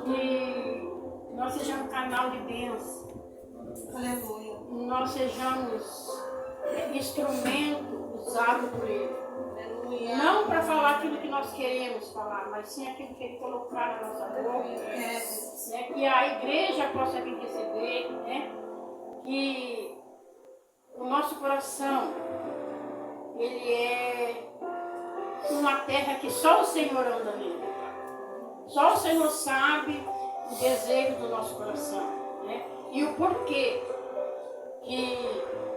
Que nós sejamos canal de bênção. Aleluia. Nós sejamos instrumento usado por Ele. Aleluia. Não para falar aquilo que nós queremos falar, mas sim aquilo que Ele colocar na nossa boca. Que a igreja possa vir receber, né? Que o nosso coração, ele é uma terra que só o Senhor anda nele. Só o Senhor sabe o desejo do nosso coração, né? E o porquê que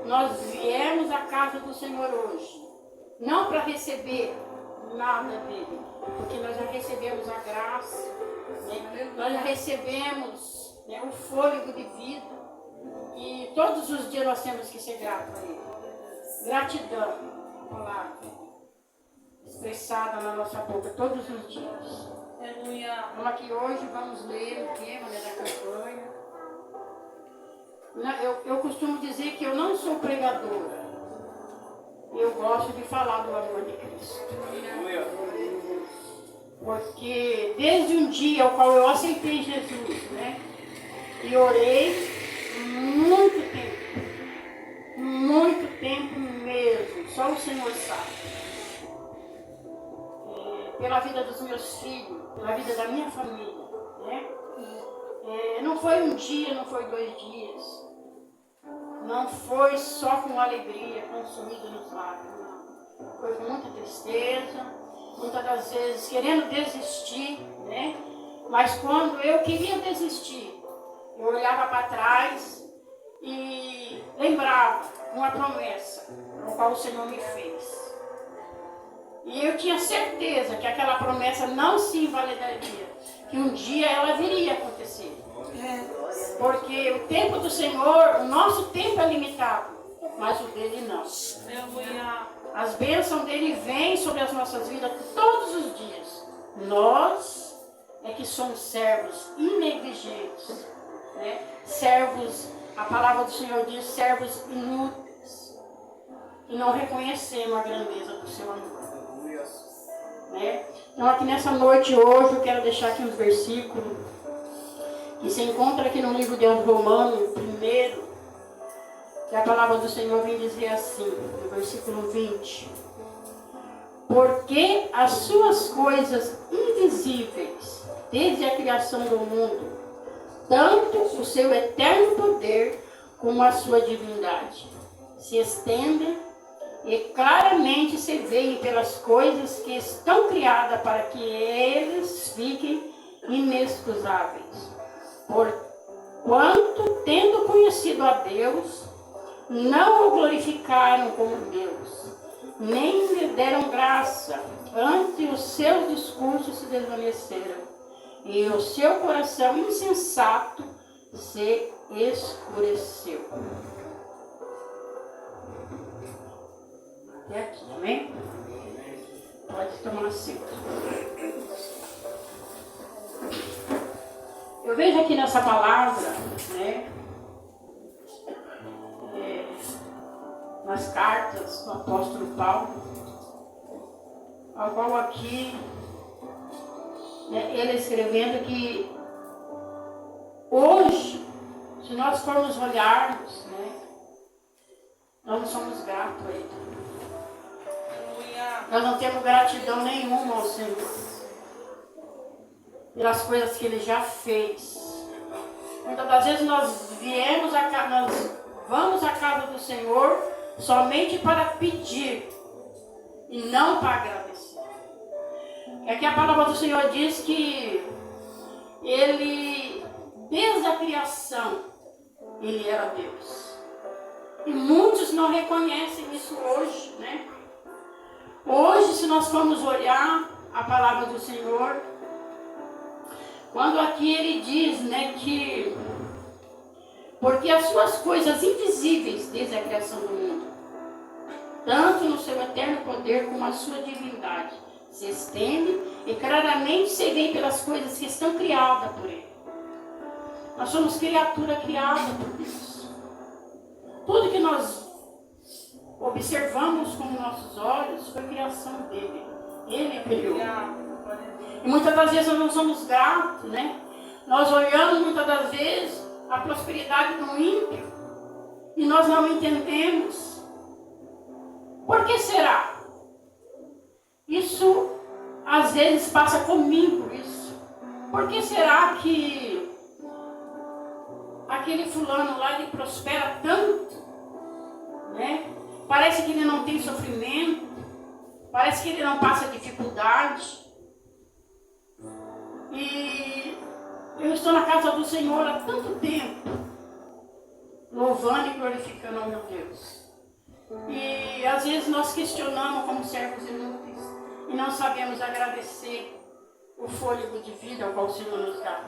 nós viemos à casa do Senhor hoje. Não para receber nada dele, porque nós já recebemos a graça, né? Nós já recebemos, né, o fôlego de vida. E todos os dias nós temos que ser gratos a Ele. Gratidão, a palavra expressada na nossa boca todos os dias. Aleluia. Vamos aqui hoje, vamos ler o tema da campanha. Eu costumo dizer que eu não sou pregadora. Eu gosto de falar do amor de Cristo. Porque desde um dia ao qual eu aceitei Jesus, né? E orei muito tempo mesmo, só o Senhor sabe. Pela vida dos meus filhos, pela vida da minha família, né? Não foi um dia, não foi 2 dias, não foi só com alegria consumida nos lábios, não. Foi com muita tristeza, muitas das vezes querendo desistir, né? Mas quando eu queria desistir, eu olhava para trás e lembrava uma promessa a qual o Senhor me fez. E eu tinha certeza que aquela promessa não se invalidaria, que um dia ela viria acontecer. Porque o tempo do Senhor, o nosso tempo é limitado, mas o dele não. As bênçãos dele vêm sobre as nossas vidas todos os dias. Nós é que somos servos inegligentes, né? Servos, a palavra do Senhor diz, servos inúteis, e não reconhecemos a grandeza do seu amor. Né? Então aqui nessa noite hoje eu quero deixar aqui uns versículos que se encontra aqui no livro de Romanos, primeiro, que a palavra do Senhor vem dizer assim, no versículo 20: porque as suas coisas invisíveis, desde a criação do mundo, tanto o seu eterno poder como a sua divindade, se estendem e claramente se veem pelas coisas que estão criadas para que eles fiquem inexcusáveis. Porquanto, tendo conhecido a Deus, não o glorificaram como Deus, nem lhe deram graça, antes os seus discursos se desvaneceram, e o seu coração insensato se escureceu. Até aqui, amém? Pode tomar assento. Eu vejo aqui nessa palavra, né, nas cartas do apóstolo Paulo, ao qual aqui, né, ele escrevendo que hoje, se nós formos olharmos, né, nós não somos gratos a Ele. Nós não temos gratidão nenhuma ao Senhor pelas coisas que Ele já fez. Muitas das vezes nós vamos à casa do Senhor somente para pedir e não para agradecer. É que a palavra do Senhor diz que Ele, desde a criação, Ele era Deus. E muitos não reconhecem isso hoje, né? Hoje, se nós formos olhar a palavra do Senhor, quando aqui ele diz, né, que porque as suas coisas invisíveis desde a criação do mundo, tanto no seu eterno poder como a sua divindade, se estende e claramente se vê pelas coisas que estão criadas por Ele. Nós somos criatura criada por Deus. Tudo que nós observamos com nossos olhos foi criação dele. Ele criou. E muitas das vezes nós não somos gratos, né? Nós olhamos muitas das vezes a prosperidade do ímpio e nós não entendemos. Por que será? Isso às vezes passa comigo isso. Por que será que aquele fulano lá ele prospera tanto, né? Parece que ele não tem sofrimento, parece que ele não passa dificuldade. E eu estou na casa do Senhor há tanto tempo, louvando e glorificando ao meu Deus. E às vezes nós questionamos como servos inúteis e não sabemos agradecer o fôlego de vida ao qual o Senhor nos dá.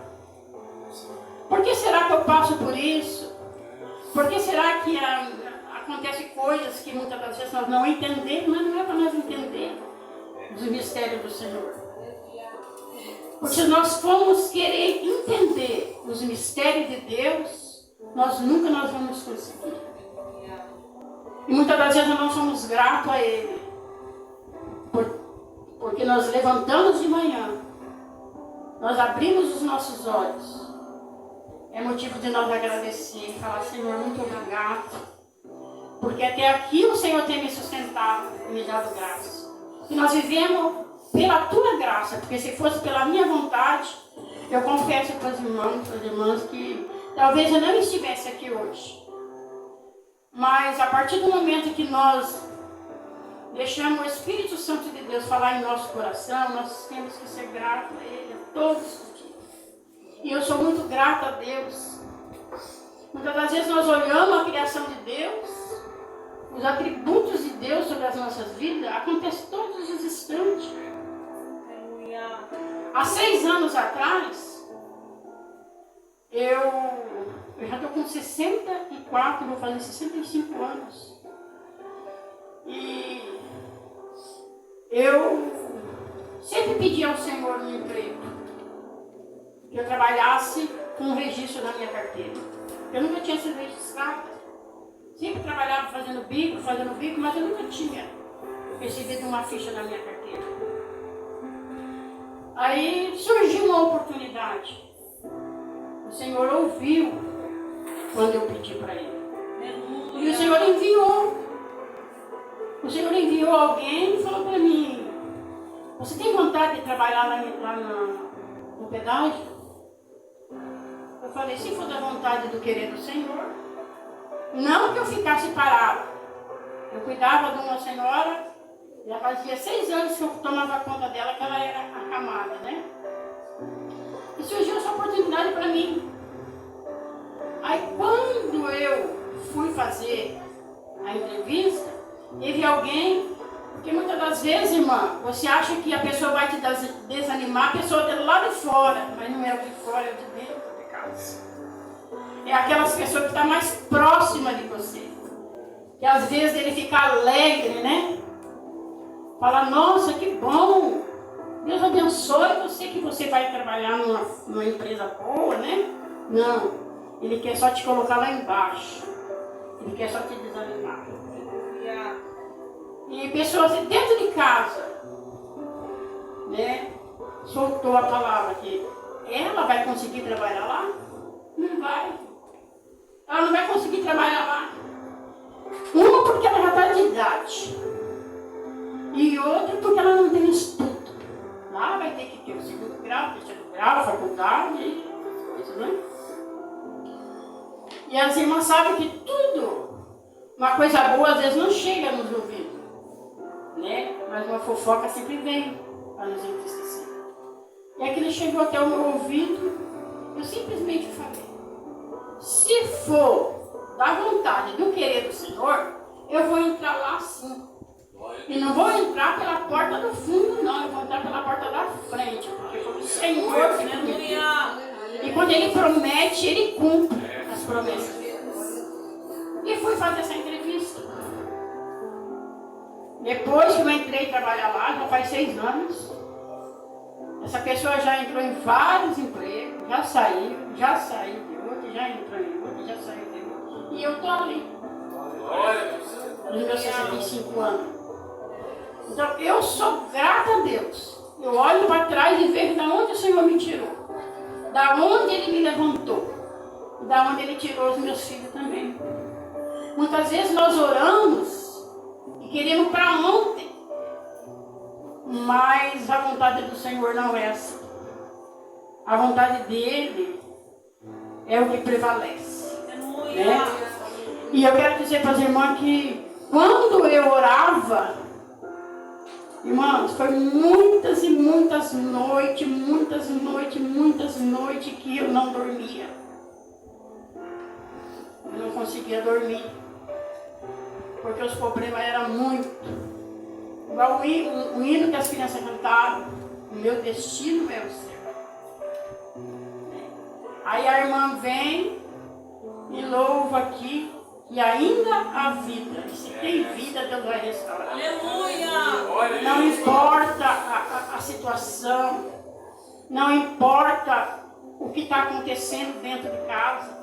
Por que será que eu passo por isso? Por que será que acontecem coisas que muitas das vezes nós não entendemos, mas não é para nós entender os mistérios do Senhor? Porque se nós formos querer entender os mistérios de Deus, nós nunca vamos conseguir. E muitas das vezes nós não somos gratos a Ele. Porque nós levantamos de manhã, nós abrimos os nossos olhos. É motivo de nós agradecer e falar: Senhor, muito obrigado. Porque até aqui o Senhor tem me sustentado e me dado graça. E nós vivemos pela tua graça, porque se fosse pela minha vontade, eu confesso para os irmãos, para as irmãs, que talvez eu não estivesse aqui hoje. Mas a partir do momento que nós deixamos o Espírito Santo de Deus falar em nosso coração, nós temos que ser gratos a Ele todos os dias. E eu sou muito grata a Deus. Muitas das vezes nós olhamos a criação de Deus, os atributos de Deus sobre as nossas vidas, acontece todos os instantes. Há 6 anos atrás, eu já estou com 64, vou fazer 65 anos. E eu sempre pedi ao Senhor um emprego, que eu trabalhasse com um registro na minha carteira. Eu nunca tinha sido registrada. Sempre trabalhava fazendo bico, mas eu nunca tinha recebido uma ficha na minha carteira. Aí surgiu uma oportunidade. O Senhor ouviu quando eu pedi para Ele. E o Senhor enviou. O Senhor enviou alguém e falou para mim: você tem vontade de trabalhar lá no pedágio? Eu falei: se for da vontade do querer do Senhor. Não que eu ficasse parado. Eu cuidava de uma senhora, já fazia 6 anos que eu tomava conta dela, que ela era acamada, né? E surgiu essa oportunidade para mim. Aí quando eu fui fazer a entrevista, teve alguém, porque muitas das vezes, irmã, você acha que a pessoa vai te desanimar, a pessoa está lá de fora, mas não é o de fora, é o de dentro de casa. É aquelas pessoas que estão mais próximas de você. Que às vezes ele fica alegre, né? Fala: nossa, que bom. Deus abençoe você, que você vai trabalhar numa empresa boa, né? Não. Ele quer só te colocar lá embaixo. Ele quer só te desanimar. E pessoas dentro de casa, né? Soltou a palavra que ela vai conseguir trabalhar lá? Não vai. Ela não vai conseguir trabalhar lá. Uma porque ela já está de idade. E outra porque ela não tem estudo. Lá vai ter que ter o 2º grau, 3º grau, faculdade, coisas, né? E as irmãs sabem que tudo, uma coisa boa às vezes não chega nos ouvidos, né? Mas uma fofoca sempre vem para nos entristecer. E aquilo chegou até o meu ouvido, eu simplesmente falei: se for da vontade do querer do Senhor, eu vou entrar lá sim. E não vou entrar pela porta do fundo, não. Eu vou entrar pela porta da frente. Porque foi o Senhor que me deu. E quando Ele promete, Ele cumpre as promessas dele. E fui fazer essa entrevista. Depois que eu entrei trabalhar lá, já faz 6 anos. Essa pessoa já entrou em vários empregos, já saiu de outro, já entrou em outro, já saiu de outro. E eu estou ali, nos meus 65 anos. Então, eu sou grata a Deus. Eu olho para trás e vejo de onde o Senhor me tirou. Da onde Ele me levantou. Da onde Ele tirou os meus filhos também. Muitas vezes nós oramos e queremos para ontem. Mas a vontade do Senhor não é assim. A vontade dEle é o que prevalece. Né? E eu quero dizer para as irmãs que quando eu orava, irmãos, foi muitas e muitas noites que eu não dormia. Eu não conseguia dormir. Porque os problemas eram muito. Igual o hino que as crianças cantaram, o meu destino é o céu. Aí a irmã vem e louva aqui. E ainda há vida. E se tem vida, Deus vai restaurar. Aleluia! Não importa a situação. Não importa o que está acontecendo dentro de casa.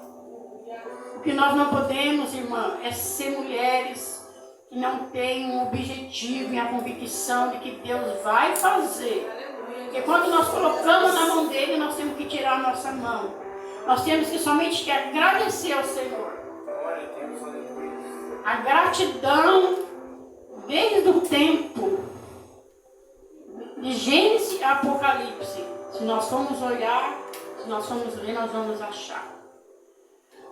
O que nós não podemos, irmã, é ser mulheres que não têm um objetivo e a convicção de que Deus vai fazer. Porque quando nós colocamos na mão dele, nós temos que tirar a nossa mão. Nós temos que somente agradecer ao Senhor. A gratidão, desde o tempo de Gênesis a Apocalipse, se nós formos olhar, se nós formos ler, nós vamos achar.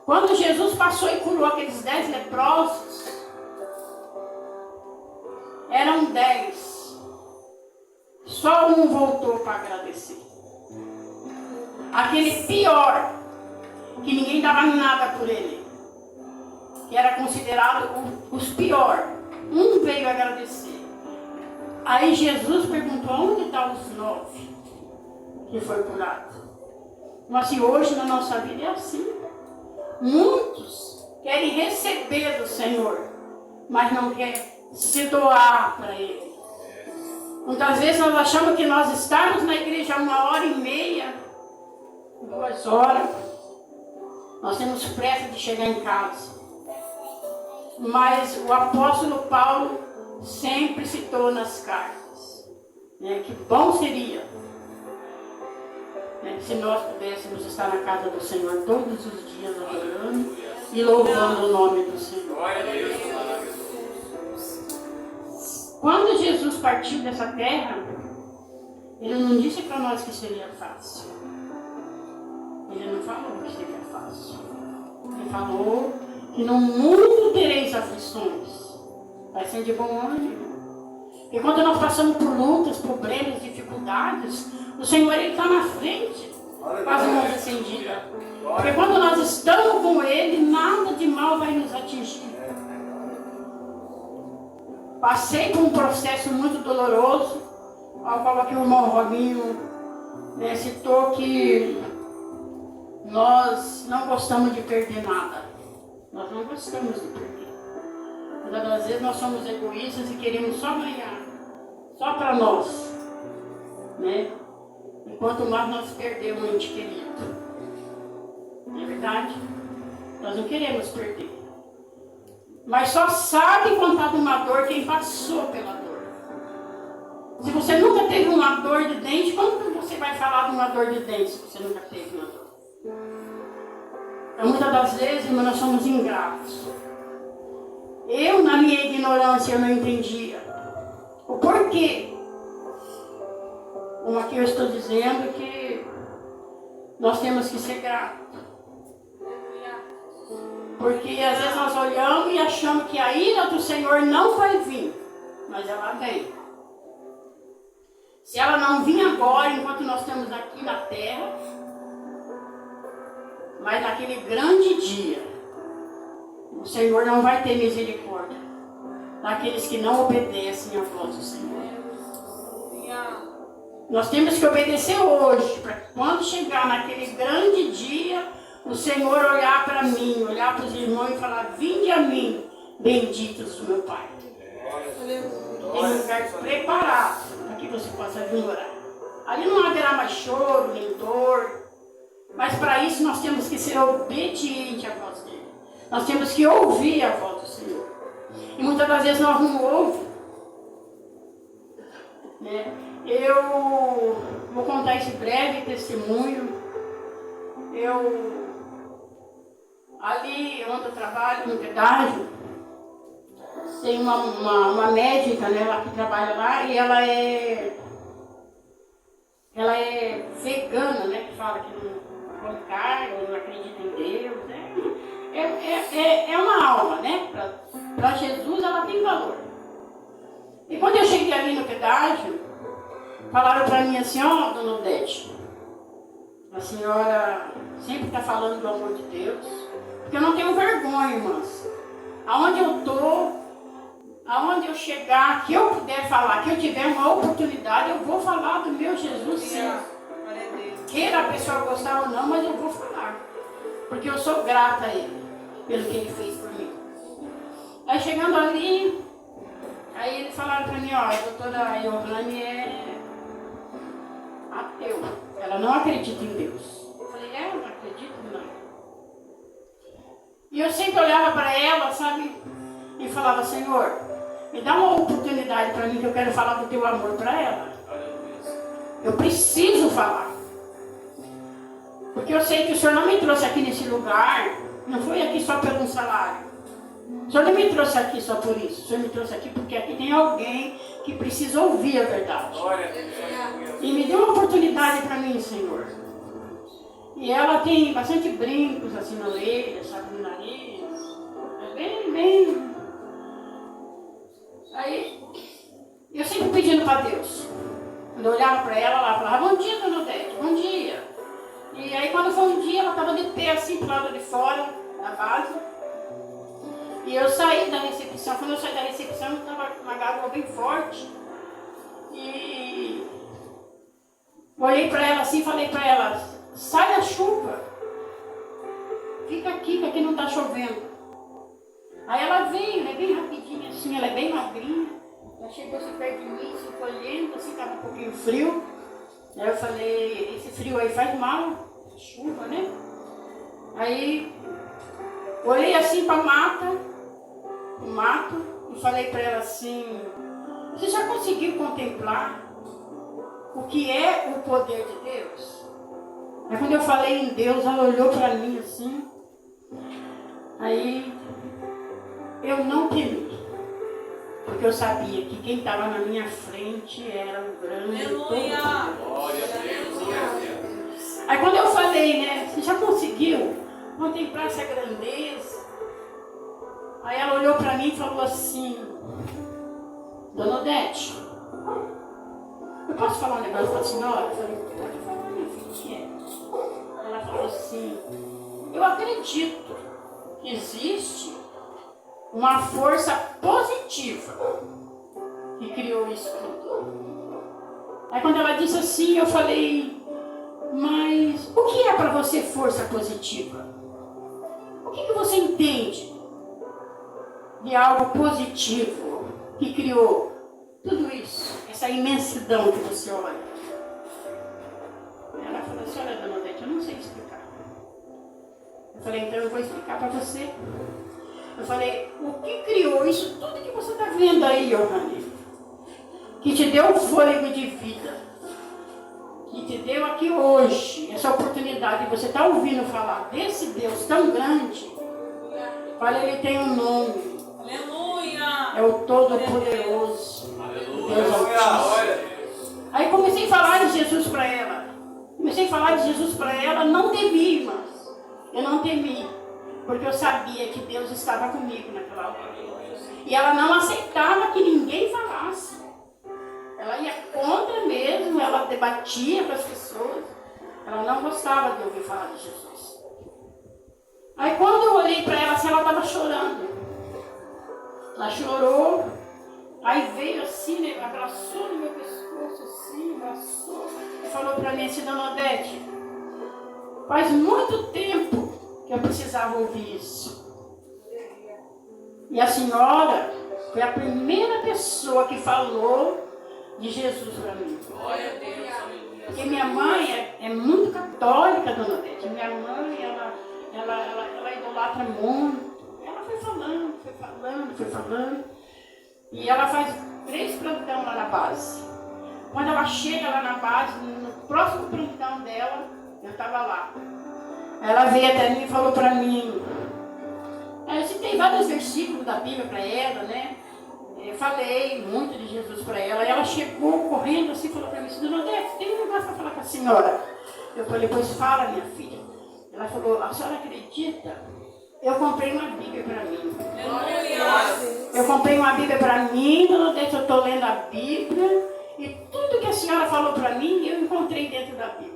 Quando Jesus passou e curou aqueles 10 leprosos, eram 10. Só um voltou para agradecer. Aquele pior, que ninguém dava nada por ele, que era considerado os piores. Um veio agradecer. Aí Jesus perguntou, onde estão os 9 que foi curado? Mas se hoje na nossa vida é assim. Muitos querem receber do Senhor, mas não querem se doar para Ele. Muitas vezes nós achamos que nós estamos na igreja 1h30, 2 horas. Nós temos pressa de chegar em casa. Mas o apóstolo Paulo sempre citou nas cartas, né, que bom seria, né, se nós pudéssemos estar na casa do Senhor todos os dias adorando e louvando o nome do Senhor. Quando Jesus partiu dessa terra, Ele não disse para nós que seria fácil. Ele não falou que seria fácil. Ele falou que no mundo tereis aflições. Vai ser de bom ânimo. E quando nós passamos por lutas, problemas, dificuldades, o Senhor está na frente, com as mãos estendidas. Porque quando nós estamos com Ele, nada de mal vai nos atingir. Passei por um processo muito doloroso, ao qual aqui o irmão Robinho citou que nós não gostamos de perder nada. Nós não gostamos de perder. Muitas das vezes nós somos egoístas e queremos só ganhar. Só para nós. Né? Enquanto mais nós perdemos um ente querido. Não é verdade? Nós não queremos perder. Mas só sabe contar de uma dor quem passou pela dor. Se você nunca teve uma dor de dente, como você vai falar de uma dor de dente se você nunca teve uma dor? Então, muitas das vezes, irmão, nós somos ingratos. Eu, na minha ignorância, eu não entendia o porquê. Como aqui eu estou dizendo que nós temos que ser gratos. Porque às vezes nós olhamos e achamos que a ira do Senhor não vai vir. Mas ela vem. Se ela não vir agora, enquanto nós estamos aqui na terra, mas naquele grande dia, o Senhor não vai ter misericórdia daqueles que não obedecem à voz do Senhor. Nós temos que obedecer hoje, para quando chegar naquele grande dia, o Senhor olhar para mim, olhar para os irmãos e falar, vinde a mim, benditos do meu Pai. Tem um lugar preparado para que você possa vir orar. Ali não haverá mais choro, nem dor. Mas para isso nós temos que ser obedientes à voz dele. Nós temos que ouvir a voz do Senhor. E muitas das vezes nós não ouvimos. Né? Eu vou contar esse breve testemunho. ali onde eu trabalho, no pedágio, tem uma médica, né, lá que trabalha lá, e ela é vegana, né, que fala que não come carne, não acredita em Deus, né? É uma alma, né? Para Jesus ela tem valor. E quando eu cheguei ali no pedágio, falaram para mim assim, ó, dona Odete, a senhora sempre está falando do amor de Deus, porque eu não tenho vergonha, irmãs. Aonde eu estou, aonde eu chegar, que eu puder falar, que eu tiver uma oportunidade, eu vou falar do meu Jesus, sim. Queira a pessoa gostar ou não, mas eu vou falar. Porque eu sou grata a Ele, pelo que Ele fez por mim. Aí chegando ali, aí eles falaram para mim, ó, a doutora Yohane é ateu. Ela não acredita em Deus. Eu falei, eu não acredito, não. E eu sempre olhava para ela, sabe, e falava, Senhor, me dá uma oportunidade para mim que eu quero falar do teu amor para ela. Eu preciso falar. Porque eu sei que o Senhor não me trouxe aqui nesse lugar, não foi aqui só pelo um salário. O Senhor não me trouxe aqui só por isso. O Senhor me trouxe aqui porque aqui tem alguém que precisa ouvir a verdade. E me deu uma oportunidade para mim, Senhor. E ela tem bastante brincos assim na orelha, sabe, no nariz. É bem... Aí, eu sempre pedindo para Deus. Quando eu olhava para ela, ela falava, bom dia, dona Odete, bom dia. E aí quando foi um dia, ela estava de pé assim, pro lado de fora da base. E eu saí da recepção. Quando eu saí da recepção, eu estava com uma garoa bem forte. E olhei para ela assim e falei para ela, sai da chuva. Fica aqui, que aqui não está chovendo. Aí ela veio, né, bem rapidinho assim, ela é bem magrinha. Ela chegou assim perto de mim, se olhando, assim, estava um pouquinho frio. Aí eu falei, esse frio aí faz mal, chuva, né? Aí olhei assim para o mato, e falei para ela assim, você já conseguiu contemplar o que é o poder de Deus? Aí quando eu falei em Deus, ela olhou para mim assim, aí eu não temi. Porque eu sabia que quem estava na minha frente era um grande Todo-Poderoso. Aí quando eu falei, né, você já conseguiu contemplar essa grandeza? Aí ela olhou para mim e falou assim, dona Odete, eu posso falar um negócio para a senhora? Eu falei, pode falar, minha filha, o que é? Ela falou assim, eu acredito que existe uma força positiva que criou isso tudo. Aí quando ela disse assim, eu falei, mas o que é para você força positiva? O que você entende de algo positivo que criou tudo isso, essa imensidão que você olha? Ela falou assim, olha, dona Odete, eu não sei explicar. Eu falei, então eu vou explicar para você. Eu falei, o que criou isso tudo que você está vendo aí, Yohane? Que te deu o fôlego de vida, que te deu aqui hoje, essa oportunidade de você estar ouvindo falar desse Deus tão grande. Olha, ele tem um nome. Aleluia! É o Todo-Poderoso. Deus Altíssimo. Aí comecei a falar de Jesus para ela. Não temi, irmãs. Eu não temi. Porque eu sabia que Deus estava comigo naquela hora. E ela não aceitava que ninguém falasse. Ela ia contra mesmo, ela debatia com as pessoas. Ela não gostava de ouvir falar de Jesus. Aí quando eu olhei para ela, assim, ela estava chorando. Ela chorou. Aí veio assim, né, abraçou no meu pescoço, assim, abraçou. E falou para mim assim, dona Odete, faz muito tempo que eu precisava ouvir isso. E a senhora foi a primeira pessoa que falou de Jesus para mim. Glória a Deus. Porque minha mãe é muito católica, dona Odete. Minha mãe, ela idolatra muito. Ela foi falando. E ela faz 3 plantão lá na base. Quando ela chega lá na base, no próximo plantão dela, eu estava lá. ela veio até mim e falou para mim. Eu citei vários versículos da Bíblia para ela, né? Eu falei muito de Jesus para ela. E ela chegou correndo assim e falou para mim: Dona Odete, tem um negócio para falar com a senhora. Eu falei: pois fala, minha filha. Ela falou: a senhora acredita? Eu comprei uma Bíblia para mim. Eu comprei uma Bíblia para mim, Dona Odete, eu estou lendo a Bíblia. E tudo que a senhora falou para mim, eu encontrei dentro da Bíblia.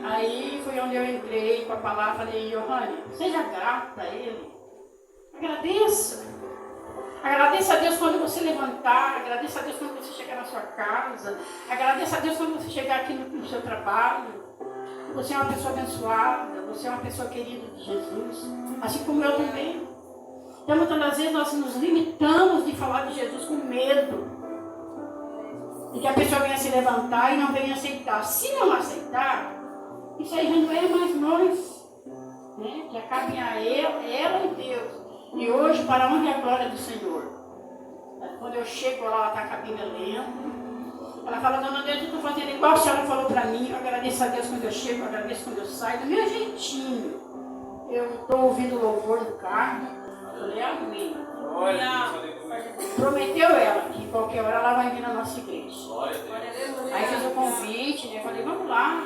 Aí foi onde eu entrei com a palavra e falei: Johanne, seja grata a Ele. Agradeça. Agradeça a Deus quando você levantar. Agradeça a Deus quando você chegar na sua casa. Agradeça a Deus quando você chegar aqui no seu trabalho. Você é uma pessoa abençoada. Você é uma pessoa querida de Jesus. Assim como eu também. Então muitas das vezes nós nos limitamos de falar de Jesus com medo. E que a pessoa venha se levantar e não venha aceitar. Se não aceitar, isso aí já não é mais nós, né? Já cabe a ela e Deus. E hoje, para a honra e a glória do Senhor. Quando eu chego lá, ela está com a Bíblia lendo. Ela fala: Dona Deus, eu estou fazendo igual a senhora falou para mim. Eu agradeço a Deus quando eu chego, eu agradeço quando eu saio. Do meu jeitinho. Eu estou ouvindo louvor no carro. Eu falei: amém. Prometeu ela que qualquer hora ela vai vir na nossa igreja. Aí fez o convite, né? Eu falei: vamos lá,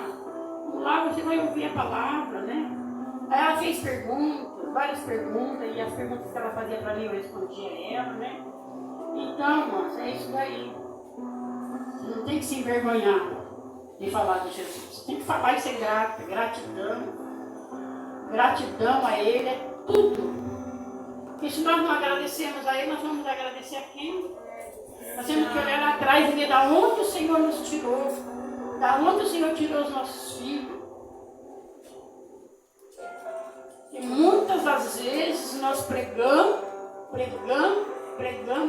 você vai ouvir a palavra, né? Aí ela fez perguntas, várias perguntas, e as perguntas que ela fazia para mim eu respondia a ela, né? Então, irmãos, é isso daí. Você não tem que se envergonhar de falar de Jesus. Você tem que falar e ser grata, gratidão. Gratidão a Ele é tudo. Porque se nós não agradecemos a Ele, nós vamos agradecer a quem? Nós temos que olhar lá atrás e ver da onde o Senhor nos tirou. Da onde o Senhor tirou os nossos filhos. E muitas das vezes nós pregamos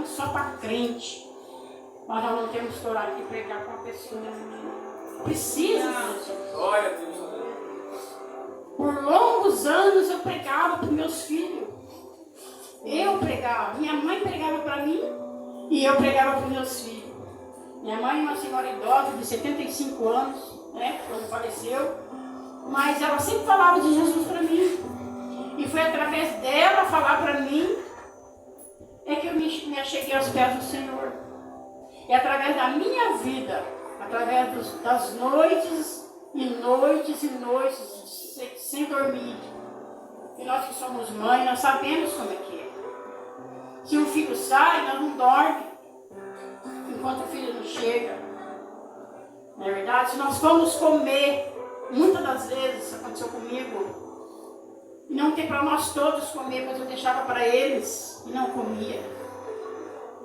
só para crente. Mas nós não temos coragem de pregar para uma pessoa que precisa disso. Por longos anos eu pregava para os meus filhos. Eu pregava, minha mãe pregava para mim e eu pregava para os meus filhos. Minha mãe é uma senhora idosa de 75 anos, né, quando faleceu, mas ela sempre falava de Jesus para mim. E foi através dela falar para mim é que eu me acheguei aos pés do Senhor. E através da minha vida, através das noites e noites e noites sem dormir. E nós que somos mães, nós sabemos como é que é. Se um filho sai, nós não dormimos enquanto o filho não chega. Não é verdade? Se nós formos comer, muitas das vezes, isso aconteceu comigo, e não tem para nós todos comer, mas eu deixava para eles e não comia.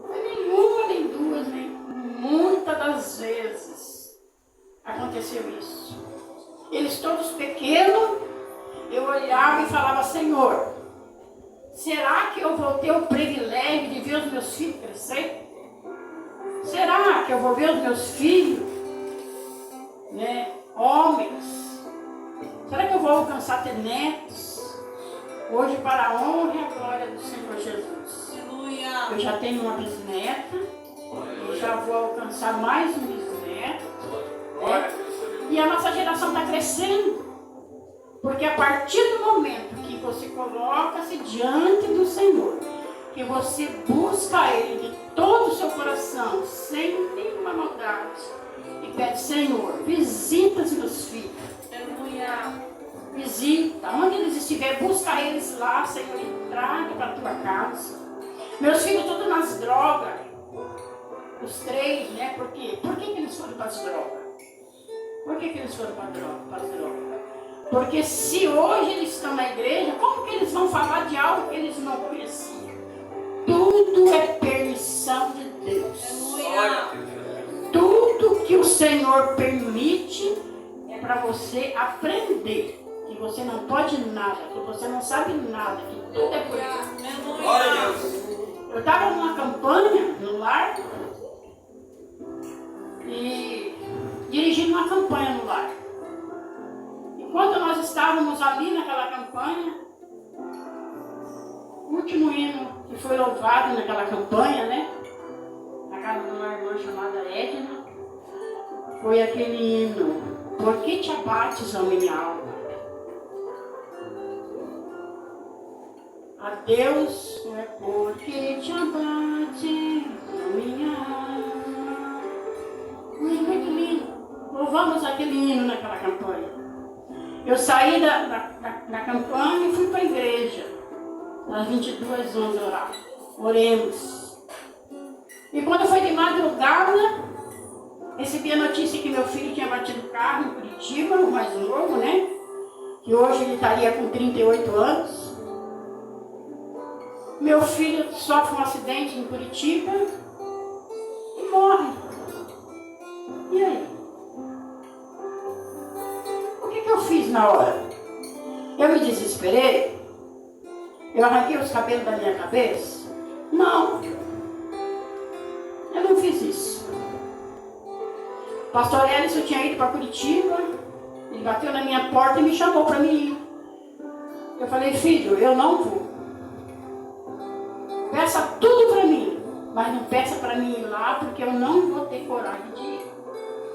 Não é nenhuma, nem duas, nem muitas das vezes aconteceu isso. Eles todos pequenos, eu olhava e falava: Senhor, será que eu vou ter o privilégio de ver os meus filhos crescer? Será que eu vou ver os meus filhos, né, homens? Será que eu vou alcançar ter netos? Hoje, para a honra e a glória do Senhor Jesus. Aleluia. Eu já tenho uma bisneta, eu já vou alcançar mais um bisneto, né? E a nossa geração está crescendo. Porque a partir do momento que você coloca-se diante do Senhor, que você busca Ele de todo o seu coração, sem nenhuma maldade, e pede: Senhor, visita os meus filhos. Aleluia. Visita, onde eles estiverem, busca eles lá, Senhor, e traga para a tua casa. Meus filhos todos nas drogas, os três, né? Por quê? Por que eles foram para as drogas? Por que eles foram para as drogas? Porque se hoje eles estão na igreja, como que eles vão falar de algo que eles não conheciam? Tudo é permissão de Deus. Tudo que o Senhor permite é para você aprender. Que você não pode nada, que você não sabe nada, que tudo é por Deus. Eu estava numa campanha no lar e dirigindo uma campanha no lar. Enquanto nós estávamos ali naquela campanha, o último hino que foi louvado naquela campanha, né? Na casa de uma irmã chamada Edna, foi aquele hino: Por que te abates, ó minha alma? A Deus é porque te abate a minha alma. Muito lindo. Louvamos aquele hino naquela campanha. Eu saí da campanha e fui para a igreja. Às 22h11 orar. Oremos. E quando foi de madrugada, recebi a notícia que meu filho tinha batido o carro em Curitiba, o mais novo, né? Que hoje ele estaria com 38 anos. Meu filho sofre um acidente em Curitiba e morre. E aí? O que eu fiz na hora? Eu me desesperei? Eu arranquei os cabelos da minha cabeça? Não. Eu não fiz isso. O pastor Ellison tinha ido para Curitiba, ele bateu na minha porta e me chamou para mim ir. Eu falei, filho, eu não vou. Peça tudo para mim, mas não peça para mim ir lá, porque eu não vou ter coragem de ir.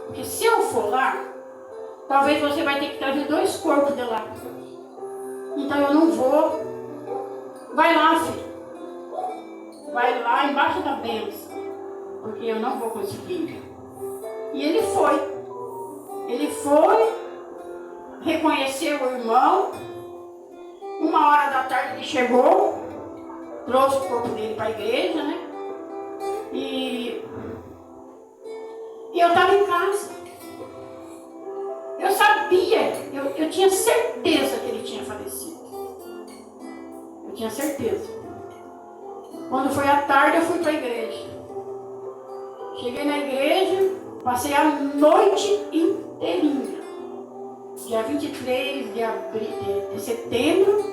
Porque se eu for lá, talvez você vai ter que trazer 2 corpos de lá. Então eu não vou. Vai lá, filho. Vai lá embaixo da bênção, porque eu não vou conseguir. E ele foi. Ele foi, reconheceu o irmão. 1h ele chegou, trouxe o corpo dele para a igreja, né? E eu estava em casa. Eu sabia, eu tinha certeza que ele tinha falecido. Eu tinha certeza. Quando foi à tarde, eu fui para a igreja. Cheguei na igreja, passei a noite inteirinha. Dia 23 de setembro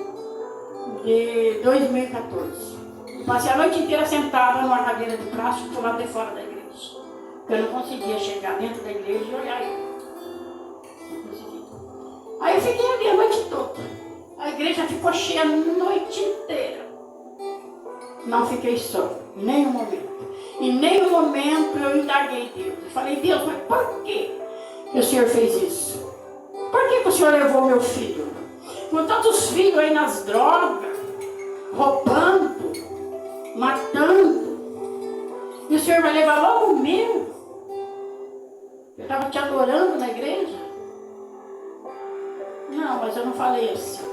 de 2014. Passei a noite inteira sentada numa cadeira de plástico do lado de fora da igreja. Porque eu não conseguia chegar dentro da igreja e olhar ele. Não conseguia. Aí eu fiquei ali a noite toda. A igreja ficou cheia a noite inteira. Não fiquei só, em nenhum momento. Em nenhum momento eu indaguei Deus. Eu falei, Deus, mas por que o Senhor fez isso? Por que o Senhor levou meu filho? Com tantos filhos aí nas drogas, roubando, matando. E o Senhor vai levar logo o meu? Eu estava te adorando na igreja? Não, mas eu não falei assim.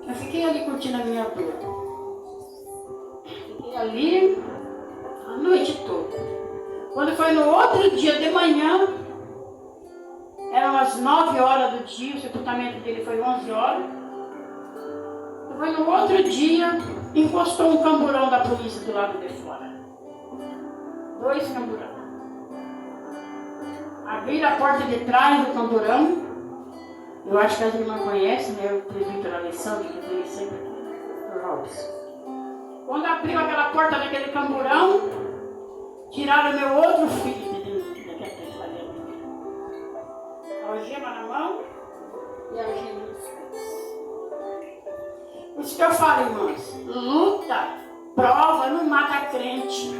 Eu fiquei ali curtindo a minha dor. Fiquei ali a noite toda. Quando foi no outro dia de manhã, eram as 9h do dia, o sepultamento dele foi 11h. Foi no outro dia, encostou um camburão da polícia do lado de fora. 2 camburão. Abriram a porta de trás do camburão. Eu acho que as irmãs conhecem, né? O presbítero Alessandro, que tem sempre aqui, o Robson. Quando abriu aquela porta daquele camburão, tiraram meu outro filho de dentro daquela tecladeira. A algema na mão e a algema nos pés. Por isso que eu falo, irmãs, luta, prova, não mata crente.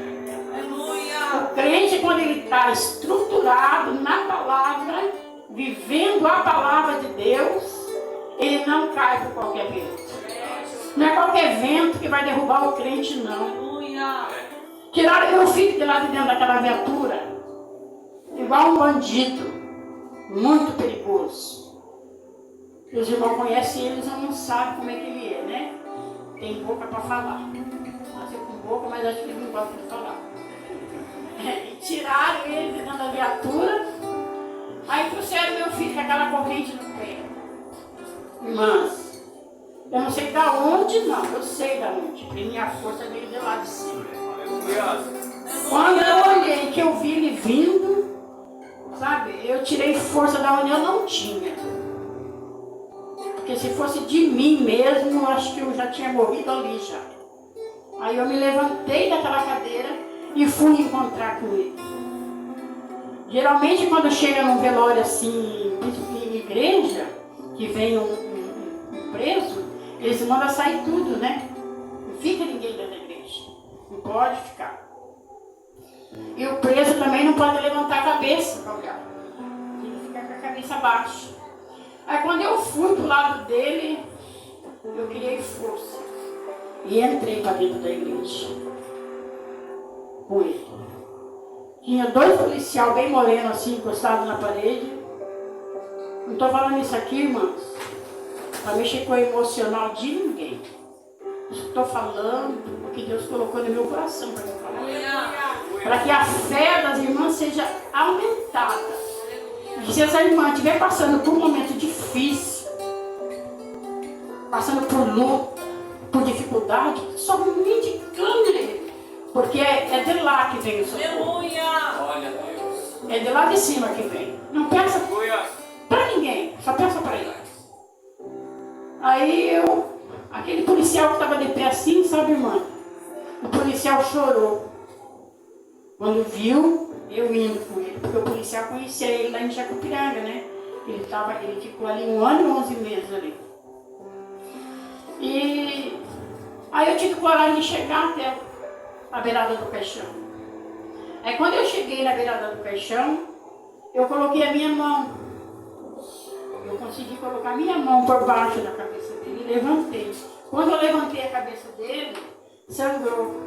O crente, quando ele está estruturado na palavra, vivendo a palavra de Deus, ele não cai por qualquer vento. Não é qualquer vento que vai derrubar o crente, não. Tiraram meu filho de lá de dentro daquela viatura, igual um bandido, muito perigoso. Os irmãos conhecem eles, não sabem como é que ele é, né? Tem boca para falar. Nasceu com boca, mas acho que ele não gosta de falar. E tiraram ele de dentro da viatura, aí trouxeram meu filho com aquela corrente no pé. Irmãs, eu não sei da onde, não, eu sei da onde, porque minha força veio de lá de cima. Quando eu olhei que eu vi ele vindo, sabe, eu tirei força da onde eu não tinha. Porque se fosse de mim mesmo, eu acho que eu já tinha morrido ali já. Aí eu me levantei daquela cadeira e fui encontrar com ele. Geralmente quando chega num velório assim, em igreja, que vem um preso, eles mandam sair tudo, né? Não fica ninguém dentro da igreja. Não pode ficar. E o preso também não pode levantar a cabeça para olhar. Ele fica com a cabeça baixa. Aí quando eu fui pro lado dele, eu criei força. E entrei para dentro da igreja com ele. Tinha 2 policiais bem morenos assim, encostados na parede. Não estou falando isso aqui, irmãos, para mexer com o emocional de ninguém. Estou falando o que Deus colocou no meu coração para eu falar. Para que a fé das irmãs seja aumentada. E se essa irmã estiver passando por um momento difícil, passando por luta, por dificuldade, somente clame Ele. Porque é de lá que vem o socorro. É de lá de cima que vem. Não peça para ninguém, só peça para Ele. Aí aquele policial que estava de pé assim, sabe, irmã? O policial chorou. Quando viu, eu indo com ele, porque o policial conhecia ele lá em Jacupiranga, né? Ele ficou ali 1 ano e 11 meses ali. E aí eu tive coragem de chegar até a beirada do caixão. Aí quando eu cheguei na beirada do caixão, eu coloquei a minha mão. Eu consegui colocar a minha mão por baixo da cabeça dele e levantei. Quando eu levantei a cabeça dele, sangrou.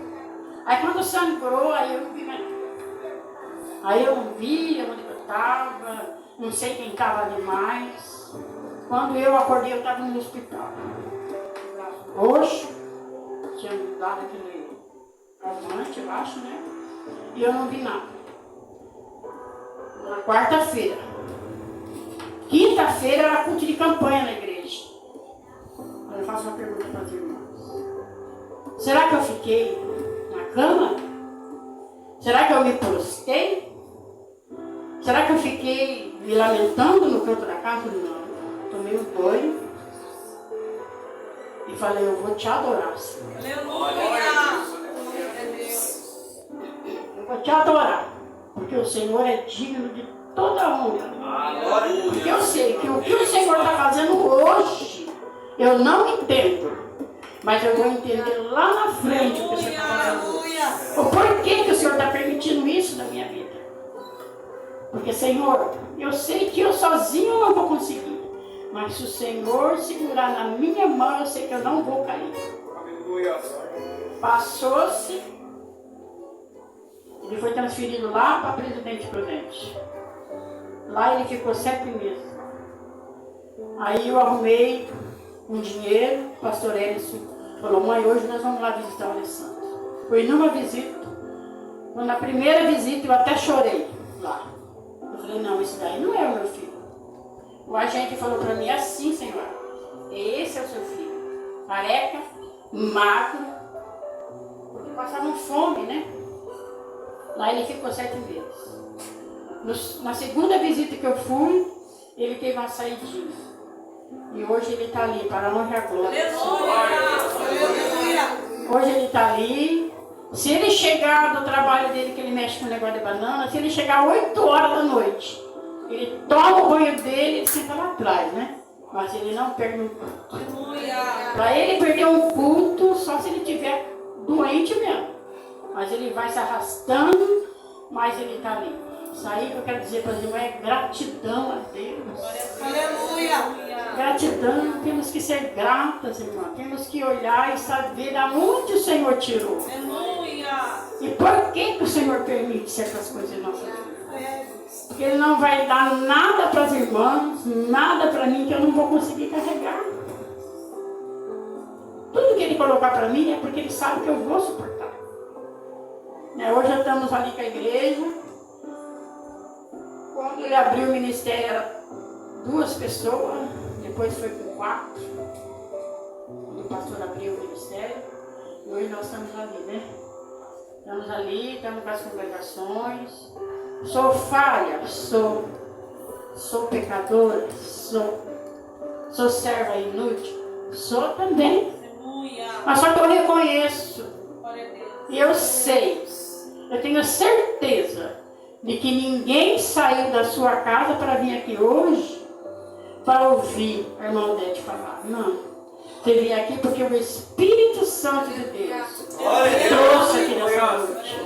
Aí quando sangrou, aí eu não vi mais nada. Aí eu não vi onde eu estava, não sei quem estava ali mais. Quando eu acordei, eu estava no hospital. Roxo, tinha dado aquele calmante, eu acho, né? E eu não vi nada. Na quarta-feira. Quinta-feira era culto de campanha na igreja. Eu faço uma pergunta para os irmãos. Será que eu fiquei na cama? Será que eu me prostei? Será que eu fiquei me lamentando no canto da casa? Não. Tomei um banho e falei, eu vou te adorar, Senhor. Eu vou te adorar, porque o Senhor é digno de toda a honra. Porque eu sei que o que o Senhor está fazendo hoje, eu não entendo. Mas eu vou entender lá na frente o que o Senhor está fazendo. O porquê que o Senhor está permitindo isso na minha vida. Porque, Senhor, eu sei que eu sozinho não vou conseguir. Mas se o Senhor segurar na minha mão, eu sei que eu não vou cair. Passou-se. Ele foi transferido lá para Presidente Prudente. Lá ele ficou 7 meses. Aí eu arrumei um dinheiro, o pastor Ellison falou, mãe, hoje nós vamos lá visitar o Alessandro. Fui numa visita, na primeira visita eu até chorei lá. Eu falei, não, isso daí não é o meu filho. O agente falou para mim assim, Senhor, esse é o seu filho. Careca, magro, porque passavam fome, né? Lá ele ficou 7 meses. Na segunda visita que eu fui, ele teve uma saidinha. E hoje ele está ali, para a honra e a glória. Hoje ele está ali. Se ele chegar do trabalho dele, que ele mexe com o negócio de banana, se ele chegar 8 horas da noite, ele toma o banho dele e senta lá atrás, né? Mas ele não perde um culto. Para ele perder um culto, só se ele estiver doente mesmo. Mas ele vai se arrastando, mas ele está ali. Isso aí que eu quero dizer para os irmãos é gratidão a Deus. Aleluia. Gratidão, temos que ser gratas, irmão. Temos que olhar e saber aonde o Senhor tirou. Aleluia. E por que o Senhor permite certas coisas em nossa vida? Porque Ele não vai dar nada para as irmãs, nada para mim que eu não vou conseguir carregar. Tudo que Ele colocar para mim é porque Ele sabe que eu vou suportar. Hoje estamos ali com a igreja. Quando Ele abriu o ministério, era 2 pessoas, depois foi com 4. Quando o pastor abriu o ministério, e hoje nós estamos ali, né? Estamos ali, estamos com as congregações. Sou falha, sou pecadora, sou serva inútil, sou também. Mas só que eu reconheço, e eu sei, eu tenho certeza de que ninguém saiu da sua casa para vir aqui hoje para ouvir a irmã Odete falar. Não. Você veio aqui porque o Espírito Santo de Deus trouxe aqui nessa noite.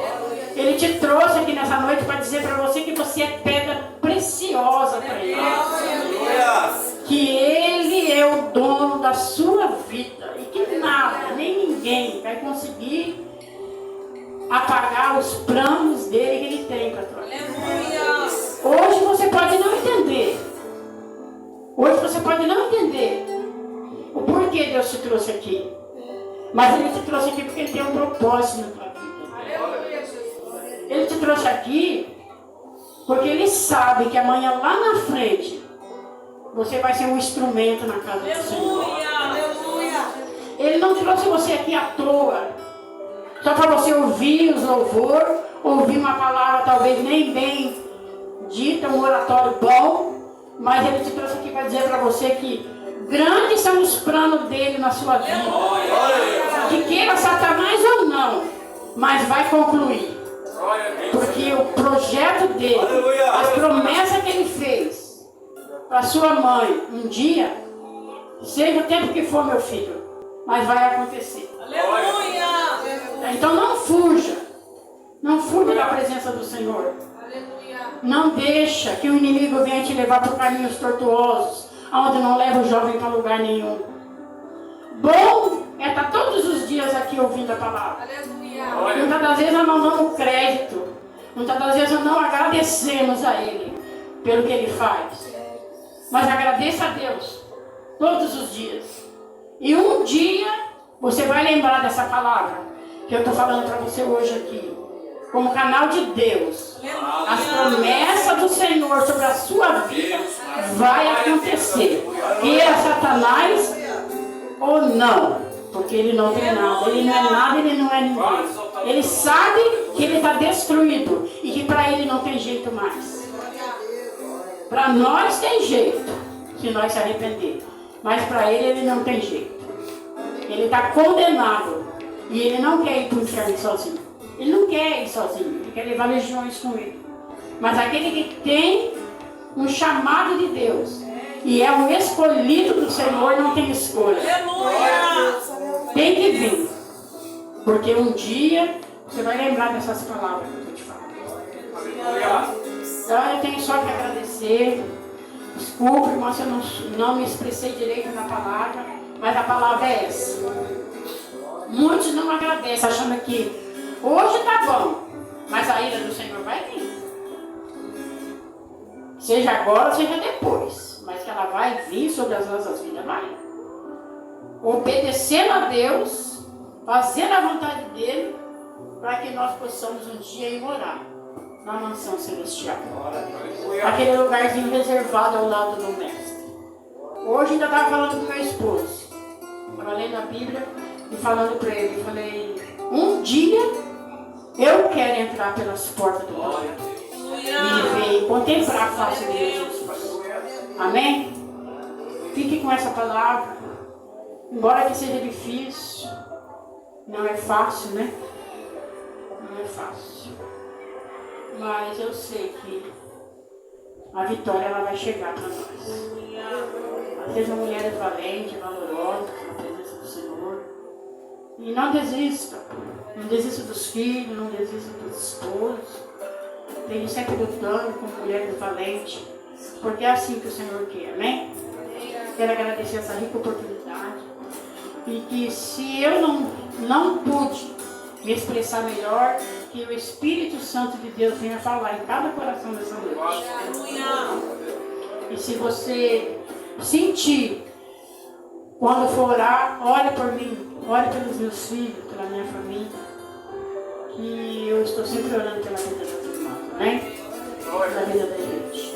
Ele te trouxe aqui nessa noite para dizer para você que você é pedra preciosa para Ele. Que Ele é o dono da sua vida e que nada, nem ninguém ninguém vai conseguir apagar os planos dele que ele tem para a tua vida. Hoje você pode não entender. Hoje você pode não entender o porquê Deus te trouxe aqui. Mas Ele te trouxe aqui porque Ele tem um propósito na tua vida. Ele te trouxe aqui porque Ele sabe que amanhã lá na frente você vai ser um instrumento na casa do Senhor. Ele não trouxe você aqui à toa, só para você ouvir os louvor, ouvir uma palavra talvez nem bem dita, um oratório bom, mas Ele te trouxe aqui para dizer para você que grandes são os planos dele na sua vida. Que queira Satanás ou não, mas vai concluir. Porque o projeto dele, as promessas que ele fez para sua mãe, um dia, seja o tempo que for, meu filho, mas vai acontecer. Então não fuja. Não fuja da presença do Senhor. Não deixa que o inimigo venha te levar por caminhos tortuosos, onde não leva o jovem para lugar nenhum. Bom é estar todos os dias aqui ouvindo a palavra. Muitas das vezes nós não damos crédito. Muitas das vezes nós não agradecemos a Ele pelo que Ele faz. Mas agradeça a Deus todos os dias. E um dia você vai lembrar dessa palavra que eu estou falando para você hoje aqui. Como canal de Deus, as promessas do Senhor sobre a sua vida vai acontecer. Queira Satanás ou não, porque ele não tem nada, ele não é nada, ele não é ninguém. Ele sabe que ele está destruído e que para ele não tem jeito mais. Para nós tem jeito, se nós se arrepender, mas para ele não tem jeito. Ele está condenado e ele não quer ir para o inferno sozinho. Ele não quer ir sozinho, ele quer levar legiões com ele. Mas aquele que tem um chamado de Deus e é um escolhido do Senhor não tem escolha. Tem que vir. Porque um dia você vai lembrar dessas palavras que eu estou te falando. Então eu tenho só que agradecer. Desculpe, irmão, se eu não me expressei direito na palavra, mas a palavra é essa. Muitos não agradecem, achando que hoje está bom, mas a ira do Senhor vai vir. Seja agora, seja depois. Mas que ela vai vir sobre as nossas vidas, vai. Obedecendo a Deus, fazendo a vontade dEle, para que nós possamos um dia ir morar na mansão celestial. Aquele lugarzinho reservado ao lado do Mestre. Hoje ainda estava falando com meu esposo. Estava lendo a Bíblia e falando para ele. Eu falei, um dia eu quero entrar pelas portas do céu e ver, contemplar a face de Jesus. Amém? Fique com essa palavra. Embora que seja difícil, não é fácil, né? Não é fácil. Mas eu sei que a vitória ela vai chegar para nós. Sejam mulheres valentes, valorosas na presença do Senhor. E não desista. Não desista dos filhos, não desista dos esposos. Esteja sempre lutando com mulheres valentes. Porque é assim que o Senhor quer, amém? Quero agradecer essa rica oportunidade. E que se eu não pude me expressar melhor, que o Espírito Santo de Deus venha falar em cada coração dessa noite. E se você sentir, quando for orar, ore por mim, ore pelos meus filhos, pela minha família, que eu estou sempre orando pela vida das irmãs, né? Pela vida da gente.